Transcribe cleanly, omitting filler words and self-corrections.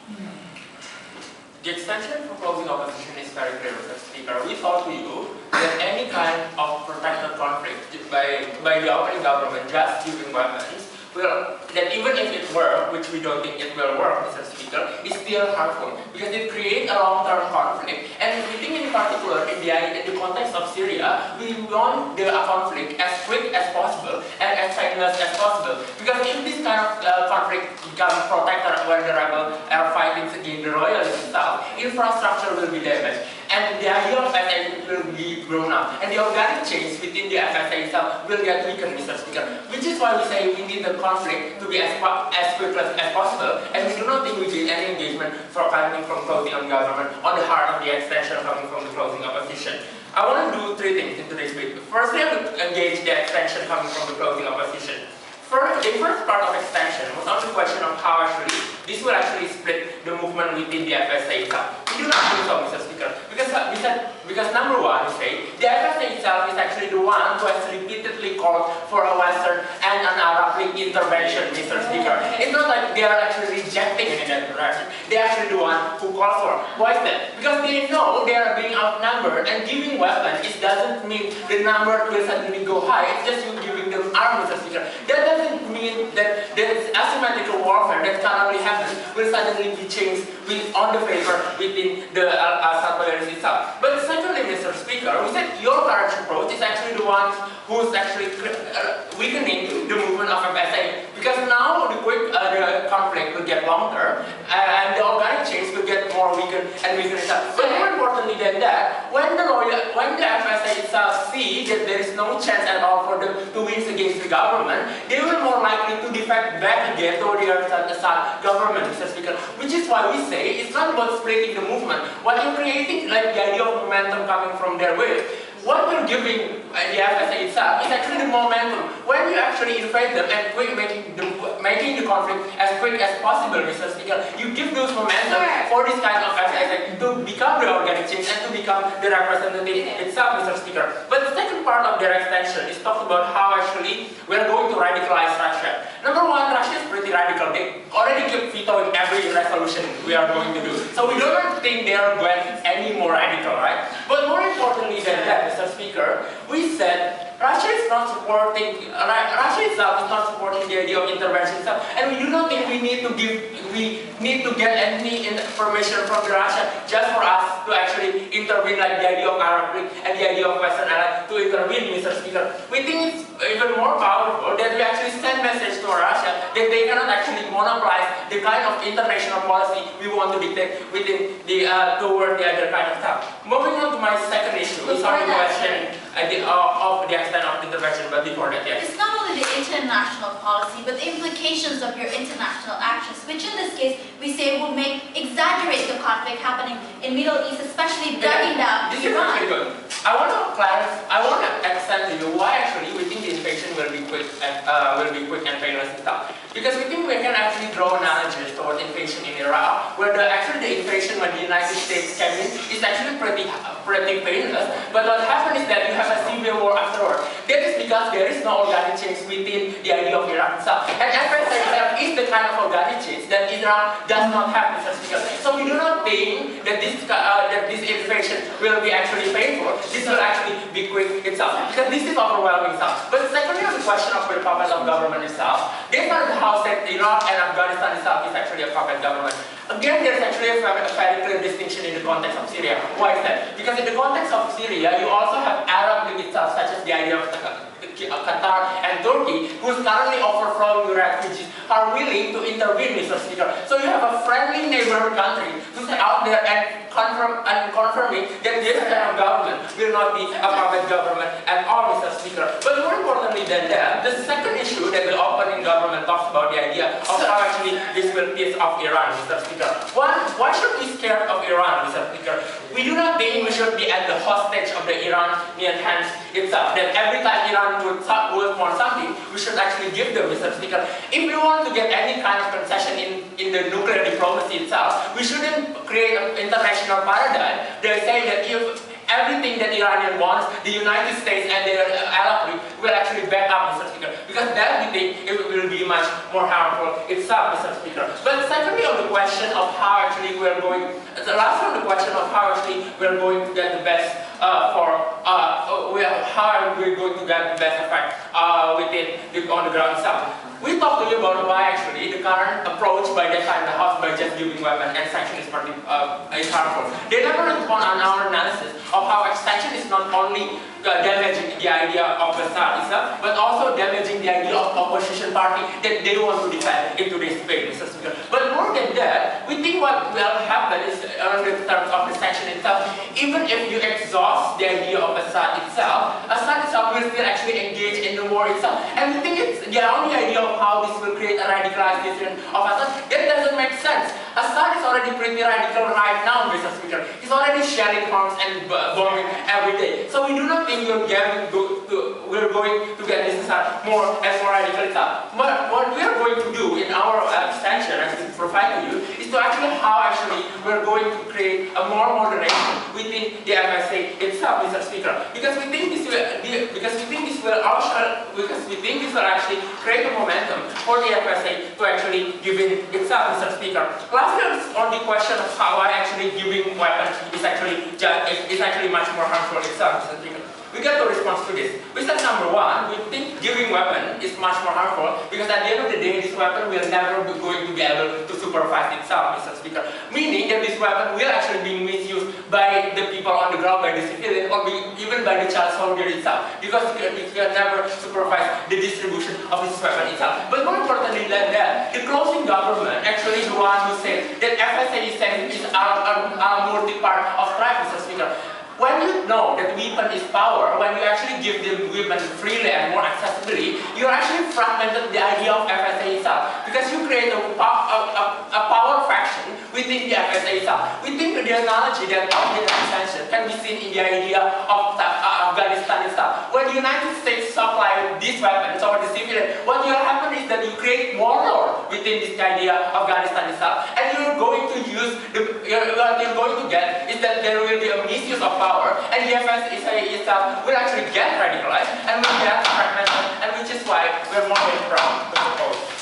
The extension for closing opposition is very clear, Mr. Speaker. We thought to you that any kind of protected conflict by the opening government just giving weapons will, that even if it works, which we don't think it will work, Mr. Speaker, is still harmful because it creates a long-term conflict. And we think in particular in the context of Syria, we want the conflict as quick as possible and as painless as possible. Because if this kind of conflict becomes protected when the rebels are fighting against the royalists itself, infrastructure will be damaged. And the idea of FSA will be grown up. And the organic change within the FSA itself will get weakened, Mr. Speaker. Which is why we say we need the conflict to be as quick as possible. And we do not think we need any engagement coming from closing on government on the heart of the extension coming from the closing opposition. I want to do three things in today's video. Firstly, I will engage the extension coming from the closing opposition. The first part of extension was on the question of how actually this will actually split the movement within the FSA itself. We do not think so, Mr. Speaker, because number one, we say the FSA itself is actually the one who has repeatedly called for a Western and an Arab League intervention, Mr. Speaker. It's not like they are actually rejecting it in that direction. They are actually the one who calls for it. Why is that? Because they know they are being outnumbered, and giving weapons, it doesn't mean the number will suddenly go high. It's just you giving them arms, Mr. Speaker. That doesn't mean that this asymmetrical warfare that currently happens will suddenly be changed on the favor within the Assad loyalists itself. But secondly, Mr. Speaker, we said your current approach is actually the one who's actually weakening the movement of FSA, because now the conflict will get longer and the organic change will get more weakened and weakened itself. But more importantly than that, when the FSA itself see that there is no chance at all for them to win against the government, they will more likely to defect back again toward the Assad government, Mr. Speaker. Which is why we say it's not about splitting the movement. What you're creating, like the idea of momentum coming from their way, what we're giving the FSA itself is actually the momentum. When you actually invade them and making the conflict as quick as possible, Mr. Speaker, you give those momentum for this kind of FSA to become the organic change and to become the representative itself, Mr. Speaker. But the second part of their extension is talked about how actually we're going to radicalize Russia. Number one, Russia is pretty radical. They already keep vetoing every resolution we are going to do. So we don't think they are going any more radical, right? But more importantly than that, Mr. Speaker, we said Russia is not supporting, Russia itself is not supporting the idea of intervention itself, and we do not think we need to get any information from Russia just for us to actually intervene, like the idea of Arab League and the idea of Western Allies to intervene, Mr. Speaker. We think it's even more powerful that we actually send message to Russia that they cannot actually monopolize the kind of international policy we want to dictate within the toward the other kind of stuff. Moving on to my second issue is on the question of the extent of intervention, but before that, yes. It's not only the international policy, but the implications of your international actions, which in this case we say will exaggerate the conflict happening in Middle East, especially dragging down This is actually good. I want to clarify. I want to extend to you why actually we think the invasion will be quick and painless and stuff. Because we think we can actually draw analogies towards invasion in Iraq, where the invasion when the United States came in is actually pretty painless. But what happened is that you have a civil war afterward. That is because there is no organic change within the idea of Iraq itself. And FSA is the kind of organic change that Iraq does not have, Mr. Speaker. So we do not think that this invasion will be actually painful. This will actually be quick itself, because this is overwhelming itself. But secondly, on the question of the puppet of government itself, they found the house that Iraq and Afghanistan itself is actually a puppet government. Again, there's actually a very clear distinction in the context of Syria. Why is that? Because in the context of Syria, you also have Arab League itself, such as the idea of Qatar and Turkey, who's currently overflowing refugees, are willing to intervene, Mr. Speaker. So you have a friendly neighboring country who's out there and confirming that this kind of government will not be a puppet government at all, Mr. Speaker. But more importantly than that, the second issue that the opening government talks about the idea of how actually this will piss off Iran, Mr. Speaker. Why should we be scared of Iran, Mr. Speaker? We do not think we should be at the hostage of the Iranian hands itself. That every time Iran would want something, we should actually give them, Mr. Speaker. If we want to get any kind of concession in the nuclear diplomacy itself, we shouldn't create an international paradigm that say that if everything that Iranian wants, the United States and their ally will actually back up, Mr. Speaker, because that we think it will be much more harmful itself, Mr. Speaker. But secondly, on the question of how actually we're going, lastly on the question of how actually we're going to get the best how we're going to get the best effect on the ground itself. We talked to you about why actually the current approach by the time the House by just giving weapons and sanction is harmful. They never respond on our analysis of how extension is not only damaging the idea of the Assad itself, but also damaging the idea of opposition party that they want to defend in today's debate, Mr. Speaker. But more than that, we think what will happen is, in terms of the sanction itself, even if you exhaust the idea of Assad itself will still actually engage in the war itself. And we think it's the only idea of how this will create a radicalization of Assad. That doesn't make sense. Assad is already pretty radical right now, Mr. Speaker. He's already shelling bombs and bombing every day. So we do not think we're going to get this more and more radical itself. But what we are going to do in our extension, as we provide to you, is to actually we're going to create a more moderation within the FSA itself, Mr. Speaker. Because we think this will actually create a momentum for the FSA to actually give in itself, Mr. Speaker. Lastly, on the question of how actually giving weapons is actually much more harmful itself, Mr. Speaker. We get a response to this. We said number one, we think giving weapon is much more harmful because at the end of the day, this weapon will never be going to be able to supervise itself, Mr. Speaker. Meaning that this weapon will actually be misused by the people on the ground, by the civilian, or even by the child soldier itself, because it can never supervise the distribution of this weapon itself. But more importantly than that, the closing government actually the one who said that FSA is a multi-part of crime, Mr. Speaker. When you know that weapon is power, when you actually give them weapon freely and more accessibly, you actually fragmented the idea of FSA itself. Because you create a power faction within the FSA itself. We think the analogy that of the extension can be seen in the idea of Afghanistan itself. When the United States supply these weapons over the civilian, what will happen is that you create more war within this idea of Afghanistan itself, and you're going to use what you're going to get is that there will be a misuse of power, and the FSA itself will actually get radicalized and will get fragmented, and which is why we're more than proud to propose